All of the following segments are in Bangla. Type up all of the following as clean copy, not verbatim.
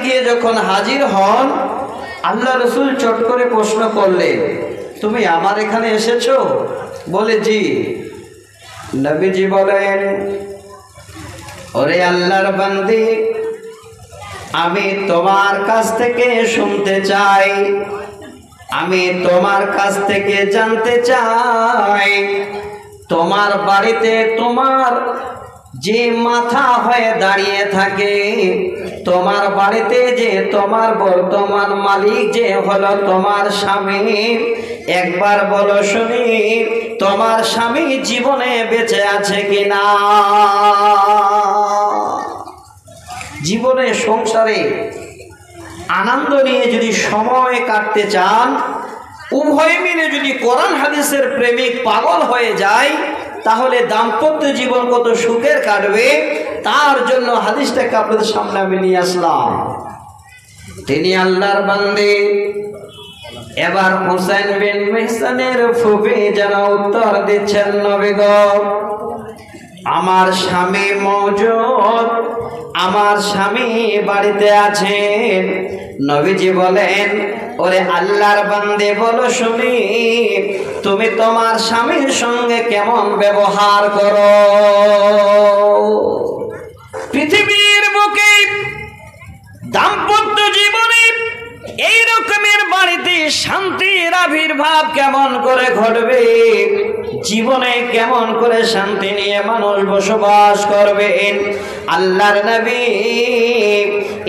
দিয়ে যখন হাজির হন, আল্লাহ রসুল চট করে প্রশ্ন করলেন, তুমি আমার এখানে এসেছো? বলে জি। নবীজি বলেন, ওরে আল্লাহর বান্দি, আমি তোমার কাছ থেকে শুনতে চাই, আমি তোমার কাছ থেকে জানতে চাই, তোমার বাড়িতে তোমার যে মাথা হয়ে দাঁড়িয়ে থাকে, তোমার বাড়িতে যে তোমার বর্তমান মালিক যে হলো তোমার স্বামী, একবার বলো শুনি, তোমার স্বামী জীবনে বেঁচে আছে কিনা? জীবনে সংসারে আনন্দ নিয়ে যদি সময় কাটতে চান, উভয় মিলে যদি কোরআন হাদিসের প্রেমিক পাগল হয়ে যায়, তাহলে দাম্পত্য জীবন কত সুখের কাটবে। তার জন্য হাদিসটাকে আপনাদের সামনে আমি নিয়ে আসলাম। তিনি আল্লাহর বান্দে। এবার হুসাইন বিন মেহসানের ফুফি যেন উত্তর দিচ্ছেন, নবী গো, আমার স্বামী মওজুদ, আমার স্বামী বাড়িতে আছেন। নবীজি বলেন, ওরে আল্লাহর বান্দে, বলো শুনি, তুমি তোমার স্বামীর সঙ্গে কেমন ব্যবহার করো? পৃথিবীর বুকে দাম্পত্য জীবনে এই রকমের বাড়িতে শান্তির আবির্ভাব কেমন করে ঘটবে? জীবনে কেমন করে শান্তি নিয়ে মানুষ বসবাস করবেন? আল্লাহর নবী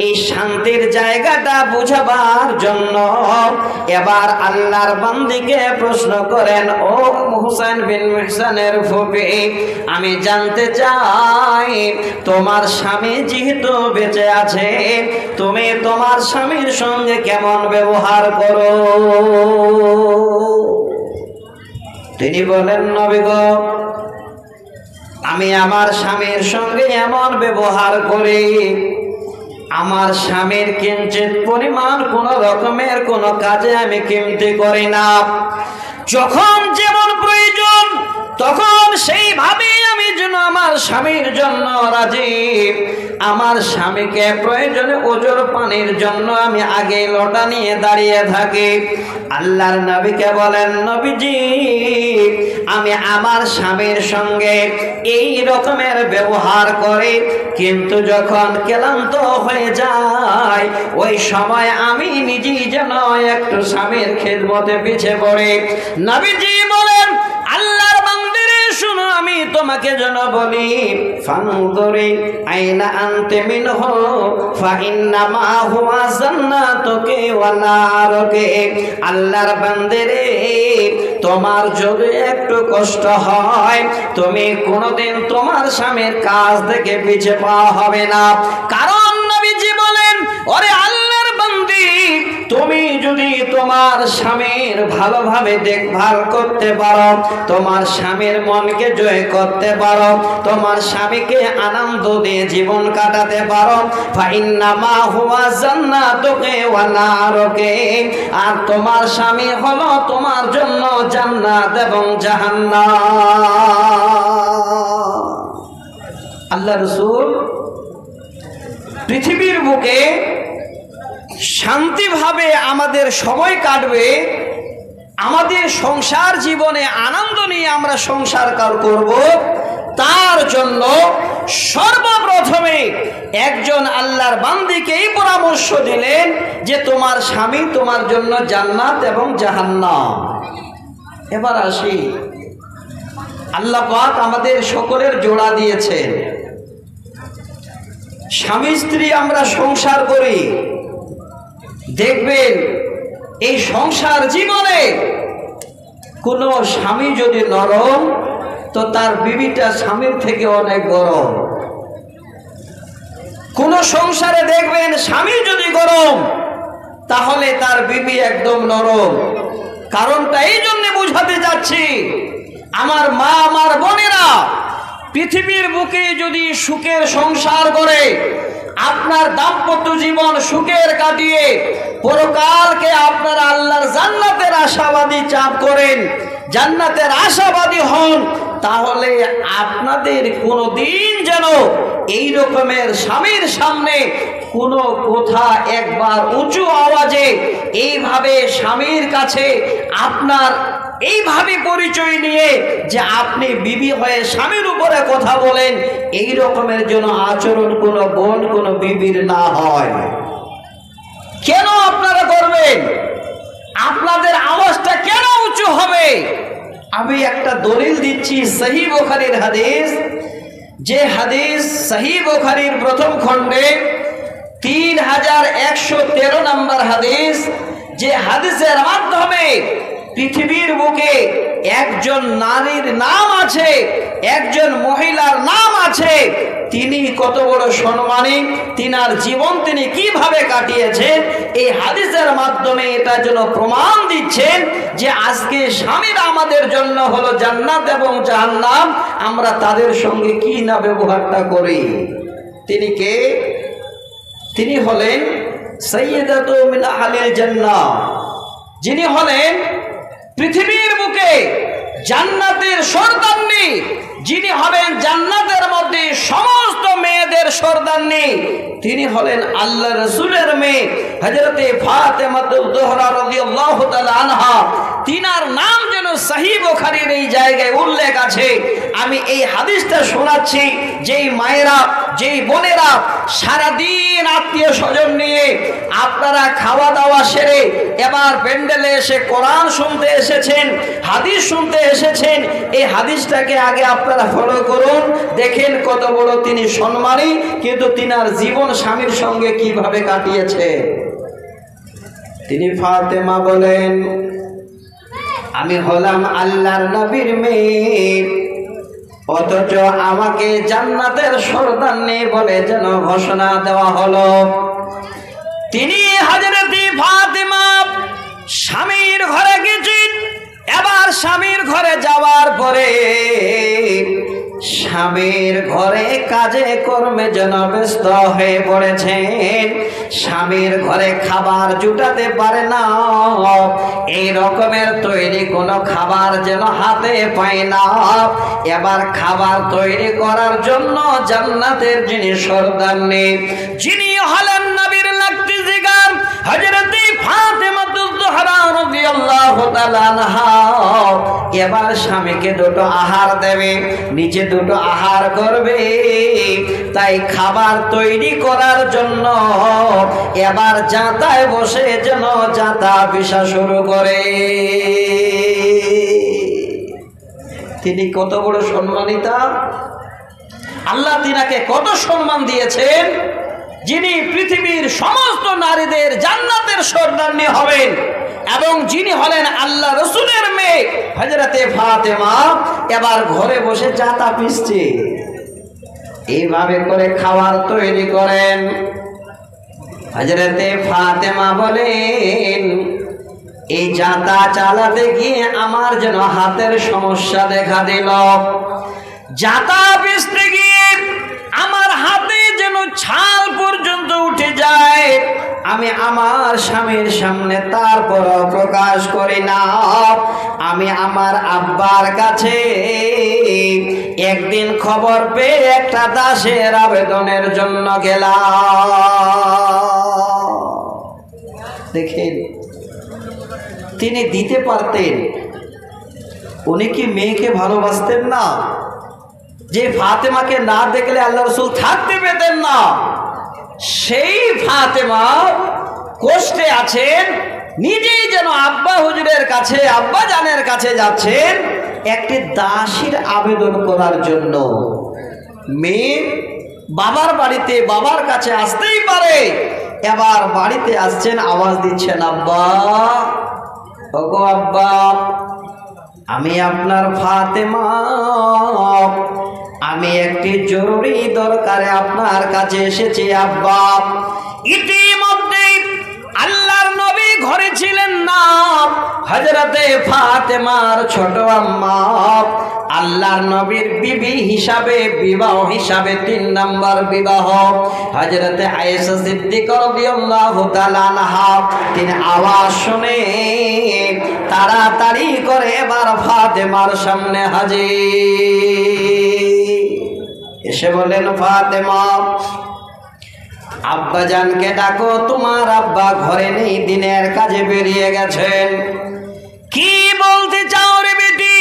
এই শান্তির জায়গাটা বুঝাবার জন্য এবার আল্লাহর বান্দিকে প্রশ্ন করেন, ও হুসাইন বিন মেহসানের ফুফি, আমি জানতে চাই, তোমার স্বামী যেহেতু বেঁচে আছে, তুমি তোমার স্বামীর সঙ্গে কেমন ব্যবহার করো? তিনি বলেন, নবী গো, আমি আমার স্বামীর সঙ্গে এমন ব্যবহার করি, আমার স্বামীর কিঞ্চিত পরিমাণ কোন রকমের কোন কাজে আমি কিমতি করি না। যখন যেমন প্রয়োজন তখন সেইভাবে আমি যেন আমার স্বামীর জন্য রাজি। আমার স্বামীকে প্রয়োজনে ওজোর পানির জন্য আমি আগে লোটা নিয়ে দাঁড়িয়ে থাকি। আল্লাহর নবীকে বলেন, নবীজি, আমি আমার স্বামীর সঙ্গে এই রকমের ব্যবহার করি, কিন্তু যখন ক্লান্ত হয়ে যায় ওই সময় আমি নিজেই যেন একটু স্বামীর খিদমতে পিছে পড়ে। নবীজি বলেন, আল্লাহর বান্দারে শুনো, আমি তোমাকে যেন বলি, ফানদুরি আইনা আনতে মিনহু ফাইন্নামা হুয়া জান্নাতুকে ওয়া নারুকে। আল্লাহর বান্দারে, তোমার যদি একটু কষ্ট হয়, তুমি কোনোদিন তোমার স্বামীর কাজ থেকে পিছে পাওয়া হবে না। কারণ নবীজি বলেন, ওরে আল্লাহর বান্দি, তুমি যদি তোমার স্বামীর ভালোভাবে দেখভাল করতে পারো, তোমার স্বামীর মনকে জয় করতে পারো, তোমার স্বামীকে আনন্দ দিয়ে জীবন কাটাতে পারো, ফাইন্নামা হুয়া জান্নাতুকে ওয়া নারুকে। আর তোমার স্বামী হলো তোমার জন্য জান্নাত এবং জাহান্নাম। আল্লাহ রাসূল পৃথিবীর বুকে শান্তিভাবে আমাদের সময় কাটবে, আমাদের সংসার জীবনে আনন্দ নিয়ে আমরা সংসার করব, তার জন্য সর্বপ্রথমে একজন আল্লাহর বান্দিকে এই পরামর্শ দিলেন যে তোমার স্বামী তোমার জন্য জান্নাত এবং জাহান্নাম। এবার আসি, আল্লাহ পাক আমাদের সকলের জোড়া দিয়েছেন। স্বামী স্ত্রী আমরা সংসার করি, দেখবেন এই সংসার জীবনে কোনো স্বামী যদি নরম, তো তার বিবিটা স্বামীর থেকে অনেক গরম। কোন সংসারে দেখবেন স্বামী যদি গরম, তাহলে তার বিবি একদম নরম। কারণটা এই জন্য বুঝাতে যাচ্ছি, আমার মা, আমার বোনেরা, পৃথিবীর বুকে যদি সুখের সংসার করে, আপনার দাম্পত্য জীবন সুখের কাটিয়ে পরকালকে আপনারা আল্লাহর জান্নাতের আশাবাদী চাপ করেন, জান্নাতের আশাবাদী হন, তাহলে আপনাদের কোনোদিন যেন এই রকমের স্বামীর সামনে কোনো কথা একবার উঁচু আওয়াজে এইভাবে স্বামীর কাছে আপনার এইভাবে পরিচয় নিয়ে যে আপনি বিবি হয়ে স্বামীর উপরে কথা বলেন, এই রকমের যেন আচরণ কোনো বোন কোনো বিবির না হয়। কেন আপনারা করবেন? আপনাদের আওয়াজটা কেন উঁচু হবে? আমি একটা দলিল দিচ্ছি, সহিহ বুখারীর হাদিস, যে হাদিস সহিহ বুখারীর প্রথম খণ্ডে 3113 নম্বর হাদিস, যে হাদিসের মাধ্যমে পৃথিবীর বুকে একজন নারীর নাম আছে, একজন মহিলার নাম আছে, তিনি কত বড় সম্মানী, তিনার জীবন তিনি কিভাবে কাটিয়েছেন, এই হাদিসের মাধ্যমে এটা যেন প্রমাণ দিচ্ছেন যে আজকে স্বামীরা আমাদের জন্য হলো জান্নাত এবং জাহান্নাম, আমরা তাদের সঙ্গে কি না ব্যবহারটা করি। তিনি কে? তিনি হলেন সাইয়্যিদাতু মিন আহলিল জান্নাহ, যিনি হলেন পৃথিবীর বুকে জান্নাতের সর্দারনী, যিনি হবেন জান্নাতের মধ্যে সমস্ত মেয়েদের সর্দারনী, তিনি হলেন আল্লাহ রাসূলের মেয়ে হযরতে ফাতেমাতুজ জোহরা রাদিয়াল্লাহু তাআলা আনহা। তিনার নাম যেন সহিহ বুখারীর এই জায়গায় উল্লেখ আছে। আমি এই হাদিসটা শোনাচ্ছি, যেই মায়েরা, যেই বোনেরা সারাদিন আত্মীয় স্বজন নিয়ে আপনারা খাওয়া দাওয়া সেরে এবার প্যান্ডেলে এসে কোরআন শুনতে এসেছেন, হাদিস শুনতে এসেছেন, এই হাদিসটাকে আগে আপনারা ফলো করুন, দেখেন কত বড় তিনি সম্মানী, কিন্তু তিনার জীবন স্বামীর সঙ্গে কিভাবে কাটিয়েছে। তিনি ফাতেমা বলেন, আমি হলাম আল্লাহর নবীর মেয়ে, অথচ আমাকে জান্নাতের সর্দারনী বলে যেন ঘোষণা দেওয়া হলো। তিনি হযরতে ফাতেমা স্বামীর ঘরে গেছেন, এবার স্বামীর ঘরে যাওয়ার পরে স্বামীর ঘরে কাজে কর্মে যেন ব্যস্ত হয়ে পড়েছেন, স্বামীর ঘরে খাবার জুটাতে পারে না, এই রকমের তৈরি কোনো খাবার যেন হাতে পায় না। এবার খাবার তৈরি করার জন্য জান্নাতের যিনি সর্দারনী, যিনি হলেন নবীর লাকতি জিগার হযরতে ফাতেমাতুজ জোহরা রাদিয়াল্লাহু তাআলা আনহা, এবার স্বামীকে দুটো আহার দেবে, নিজে দুটো আহার করবে, তাই খাবার তৈরি করার জন্য এবার জাঁতায় বসে যেন জাঁতা পিষা শুরু করে। তিনি কত বড় সম্মানিতা, আল্লাহ তিনাকে কত সম্মান দিয়েছেন, যিনি পৃথিবীর সমস্ত নারীদের জান্নাতের সর্দারনী হবেন এবং যিনি হলেন আল্লাহ রাসূলের মেয়ে হযরতে ফাতেমা, এবার ঘরে বসে জাঁতা পিষছে। এইভাবে করে খাবার তৈরি করেন। হযরতে ফাতেমা বলেন, এই জাঁতা চালাতে গিয়ে আমার যেন হাতের সমস্যা দেখা দিল, জাঁতা পিষতে গিয়ে আমার হাতে যেন ছাল পর্যন্ত উঠে যায়। আমি আমার স্বামীর সামনে তারপর প্রকাশ করি না। আমি আমার আব্বার কাছে একদিন খবর পেয়ে একটা দাসের আবেদনের জন্য গেলাম। দেখেন, তিনি দিতে পারতেন, উনি কি মেয়েকে ভালোবাসতেন না? যে ফাতেমাকে না দেখলে আল্লাহ রাসূল থাকতে পেতেন না, সেই ফাতেমা কষ্টে আছেন, নিজেই যেন আব্বা হুজুরের কাছে, আব্বা জানের কাছে যাচ্ছেন একটি দাসীর আবেদন করার জন্য। মেয়ে বাবার বাড়িতে, বাবার কাছে আসতেই পারে, এবার বাড়িতে আসছেন, আওয়াজ দিচ্ছেন, আব্বা, ওগো আব্বা, আমি আপনার ফাতেমা, আমি একটি জরুরি দরকারে আপনার কাছে এসেছি আব্বা। ইতিমধ্যে আল্লাহর নবী ঘরে ছিলেন না, হযরতে ফাতেমার ছোট আম্মা আল্লাহর নবীর বিবি হিসাবে, বিবাহ হিসাবে 3 নম্বর বিবাহ, হযরতে আয়েশা সিদ্দিকা রাদিয়াল্লাহু তাআলা আনহা, তিনি আওয়াজ শুনে তাড়াতাড়ি করে এবার ফাতেমার সামনে হাজির, এসে বলেন, ফাতেমা, আব্বাজানকে ডাকো, তোমার আব্বা ঘরে নেই, দিনের কাজে বেরিয়ে গেছেন। কি বলতে চাও রে বেটি?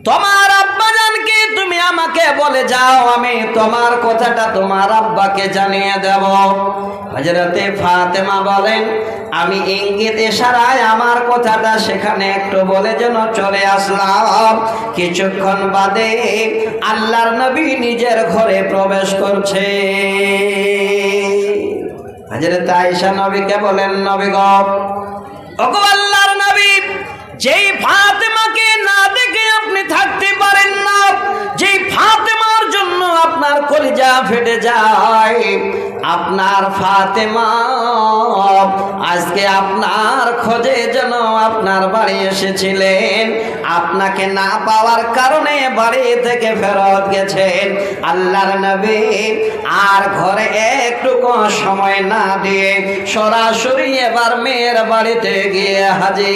তোমার আব্বাজানকে তুমি আমাকে বলে যাও, আমি তোমার কথাটা তোমার আব্বাকে জানিয়ে দেব। হযরতে ফাতেমা বলেন, আমি ইঙ্গিত ইশারায় আমার কথাটা সেখানে একটু বলে যেন চলে আসলাম। কিছুক্ষণ বাদে আল্লাহর নবী নিজের ঘরে প্রবেশ করছে। হযরত আয়েশা নবীকে বলেন, নবী গো, ওগো আল্লাহর নবী, যেই ফাতেমাকে না দেখে আপনি থাকতে পারেন না, যেই ফাতেমার জন্য আপনার কলিজা ফেটে যায়, আপনার ফাতেমা আজকে আপনার খোঁজে যেন আপনার বাড়ি এসেছিলেন, আপনাকে না পাওয়ার কারণে বাড়ি থেকে ফেরত গেছেন। আল্লাহর নবী আর ঘরে একটুকু সময় না দিয়ে সরাসরি এবার মেয়ের বাড়িতে গিয়ে হাজির।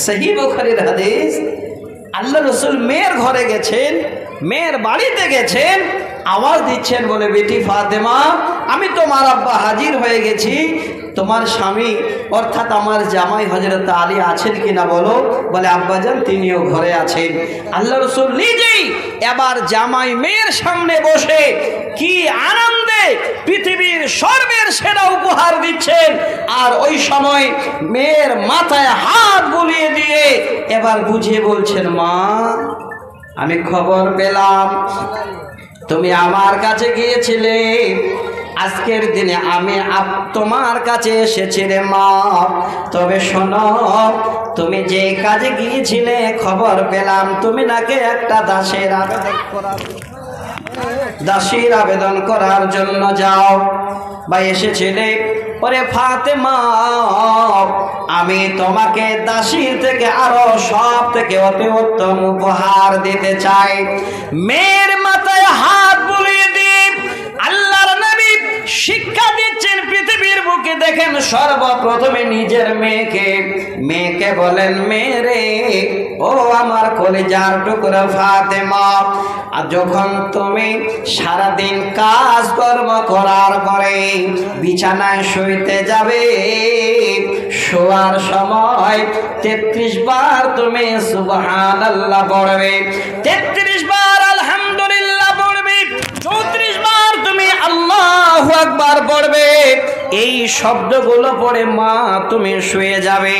সহিহ বুখারীর হাদিস। আল্লাহ রাসূল মেয়ের ঘরে গেছেন, মেয়ের বাড়িতে গেছেন, আওয়াজ দিচ্ছেন, বলে, বেটি ফাতেমা, আমি তোমার আব্বা হাজির হয়ে গেছি, তোমার স্বামী অর্থাৎ আমার জামাই হযরত আলী আছেন কিনা বলো। বলে, আব্বাজান তিনিও ঘরে আছেন। আল্লাহ রাসূল নিজেই এবার জামাই মেয়ের সামনে বসে কি আনন্দে পৃথিবীর সর্বের সেরা উপহার দিচ্ছেন। আর ওই সময় মেয়ের মাথায় হাত বুলিয়ে দিয়ে এবার বুঝিয়ে বলছেন, মা, আমি খবর পেলাম তুমি আমার কাছে গিয়েছিলে, আজকের দিনে আমি তোমার কাছে এসেছি রে মা। তবে শোনো, তুমি যে কাজে গিয়েছিলে খবর পেলাম তুমি নাকি একটা দাসীর আবেদন করার জন্য যাও বা এসেছিলে। ওরে ফাতেমা, আমি তোমাকে দাসীর থেকে আরো সব থেকে অতি উত্তম উপহার দিতে চাই। মেয়ের মাথায় হাত বুলিয়ে দিয়ে আল্লাহর নবী শিক্ষা দিচ্ছেন পৃথিবীর বুকে। দেখেন, সর্বপ্রথমে নিজের মেয়েকে বলেন, মেরে, ও আমার কলিজার টুকরো ফাতেমা, আর যখন তুমি সারাদিন কাজকর্ম করার পরে বিছানায় শুইতে যাবে, শোয়ার সময় 33 বার তুমি সুবহানাল্লাহ পড়বে, 33 বার আলহামদুলিল্লাহ পড়বে, 34 বার তুমি আল্লাহু আকবার পড়বে। এই শব্দগুলো পড়ে মা তুমি শুয়ে যাবে।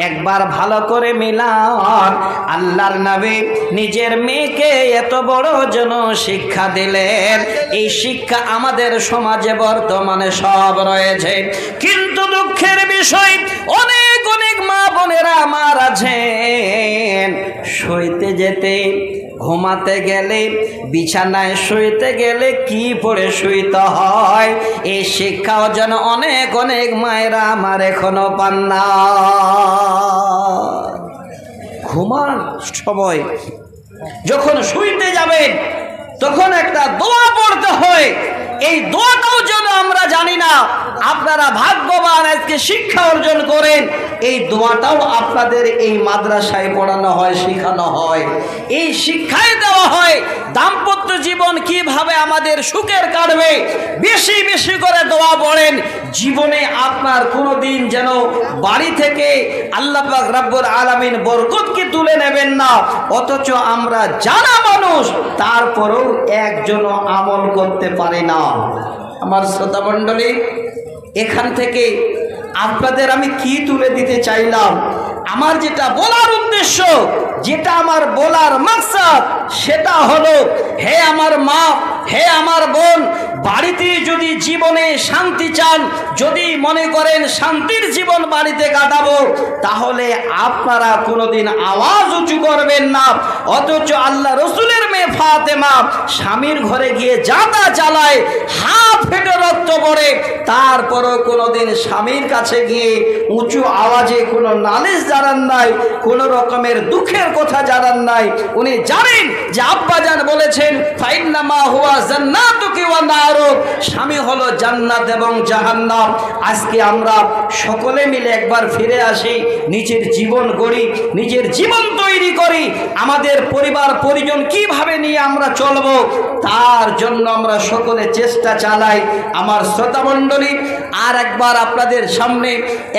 একবার ভালো করে মিলান। আল্লাহর নবী নিজের মেয়েকে এত বড় যেন শিক্ষা দিলেন। এই শিক্ষা আমাদের সমাজে বর্তমানে সব রয়েছে, কিন্তু দুঃখের বিষয় অনেক অনেক মা বোনেরা আমার আছেন, শুইতে যেতে, ঘুমাতে গেলে, বিছানায় শুইতে গেলে কি পড়ে শুইতে হয়, এই শিক্ষাও যেন অনেক অনেক মায়েরা আমার এখনো পান না। ঘুমার সময় যখন শুইতে যাবেন তখন একটা দোয়া পড়তে হয়। এই দোয়াটাও যেন আমরা জানি না। আপনারা ভাগ্যবান, আজকে শিক্ষা অর্জন করেন। এই দোয়াটাও আপনাদের এই মাদ্রাসায় পড়ানো হয়, শেখানো হয়, এই শিক্ষায় দেওয়া হয় দাম্পত্য জীবন কিভাবে আমাদের সুখের কাটবে। বেশি বেশি করে দোয়া পড়েন। জীবনে আপনার কোনোদিন যেন বাড়ি থেকে আল্লাহ পাক রব্বুল আলামিন বরকতকে তুলে নেবেন না। অথচ আমরা জানা মানুষ, তারপরেও একজনও আমল করতে পারি না। আমার শ্রোতা মণ্ডলী, এখান থেকে আপনাদের আমি কি তুলে দিতে চাইলাম, আমার যেটা বলার উদ্দেশ্য, যেটা আমার বলার মাকসাদ, সেটা হলো, হে আমার মা, হে আমার বোন, বাড়িতে যদি জীবনে শান্তি চান, যদি মনে করেন শান্তির জীবন বাড়িতে কাটাবো, তাহলে আপনারা কোনোদিন আওয়াজ উঁচু করবেন না। অথচ আল্লাহ রসুলের মেয়ে ফাতেমা স্বামীর ঘরে গিয়ে যাতা চালায়, হাত ফেটে রক্ত পড়ে, তারপরও কোনোদিন স্বামীর কাছে গিয়ে উঁচু আওয়াজে কোনো নালিশ জানান নাই, কোনো রকমের দুঃখের কথা জানান নাই। উনি জানেন যে আব্বাজান বলেছেন ফাইন্নামা হুয়া জান্নাতুকি ওয়া নারুক, স্বামী হলো জান্নাত এবং জাহান্নাম। আজকে আমরা সকলে মিলে একবার ফিরে আসি, নিজের জীবন গড়ি, নিজের জীবন তৈরি করি, আমাদের পরিবার পরিজন কিভাবে নিয়ে আমরা চলবো তার জন্য আমরা সকলে চেষ্টা চালাই। আমার শ্রোতা মণ্ডলী, আর একবার আপনাদের সামনে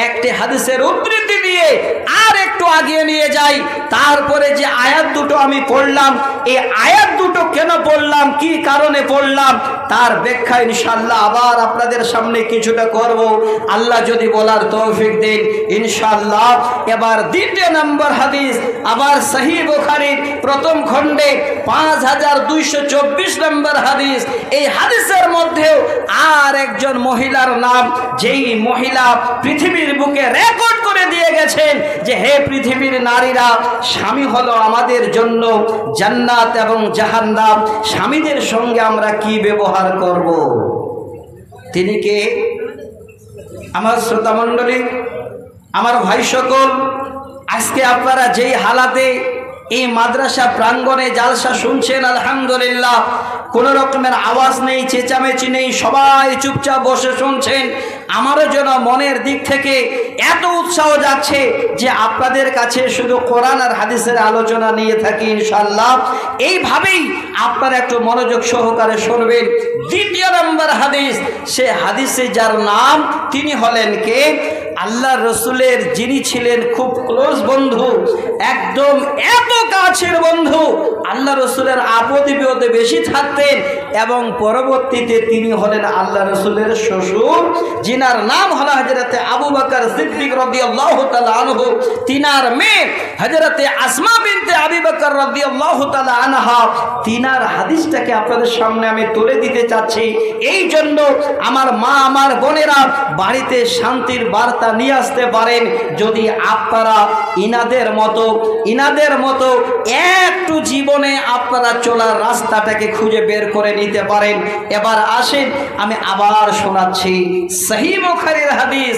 একটি হাদিসের উদ্ধৃতি দিয়ে আর একটু আগিয়ে নিয়ে যাই। তারপরে যে আয়াত দুটো আমি পড়লাম, এই আয়াত দুটো কেন পড়লাম, কি কারণে পড়লাম, তার ব্যাখ্যা ইনশাআল্লাহ আবার আপনাদের সামনে কিছুটা করব, আল্লাহ যদি বলার তৌফিক দেন ইনশাআল্লাহ। এবার দ্বিতীয় নম্বর হাদিস, আবার সহিহ বুখারীর প্রথম খণ্ডে 5224 নম্বর হাদিস। এই হাদিসের মধ্যেও আর একজন মহিলার নাম, যেই মহিলা পৃথিবীর বুকে রেকর্ড করে দিয়ে গেছেন যে হে পৃথিবীর নারীরা, স্বামী হলো আমাদের জন্য জান্নাত এবং জাহান্নাম, স্বামীদের সঙ্গে আমরা কি ব্যবহার করব। তিনি কে? আমার শ্রোতা মণ্ডলী, আমার ভাই সকল, আজকে আপনারা যেই হালাতে এই মাদ্রাসা প্রাঙ্গণে জালসা শুনছেন, আলহামদুলিল্লাহ, কোনো রকমের আওয়াজ নেই, চেঁচামেচি নেই, সবাই চুপচাপ বসে শুনছেন। আমারও যেন মনের দিক থেকে এত উৎসাহ যাচ্ছে যে আপনাদের কাছে শুধু কোরআন আর হাদিসের আলোচনা নিয়ে থাকি ইনশাআল্লাহ। এইভাবেই আপনারা একটু মনোযোগ সহকারে শুনবেন। দ্বিতীয় নম্বর হাদিস, সে হাদিসে যার নাম, তিনি হলেন কে? আল্লাহ রসুলের যিনি ছিলেন খুব ক্লোজ বন্ধু, একদম এত কাছের বন্ধু, আল্লাহ রসুলের আপদে বিপদে বেশি থাকতেন, এবং পরবর্তীতে তিনি হলেন আল্লাহ রসুলের শ্বশুর, যিনার নাম হলো হযরতে আবু বকর সিদ্দিক রাদিয়াল্লাহু তাআলা আনহু। তিনার মেয়ে হযরতে আসমা বিনতে আবি বকর রাদিয়াল্লাহু তাআলা আনহা। তিনার হাদিসটাকে আপনাদের সামনে আমি তুলে দিতে চাচ্ছি। এই জন্য আমার মা, আমার বোনেরা বাড়িতে শান্তির বার্তা নিয়ে আসতে পারেন যদি আপনারা ইনাদের মতো একটু জীবনে আপনারা চলার রাস্তাটাকে খুঁজে বের করে নিতে পারেন। এবার আসেন, আমি আবার শোনাচ্ছি সহিহ বুখারীর হাদিস।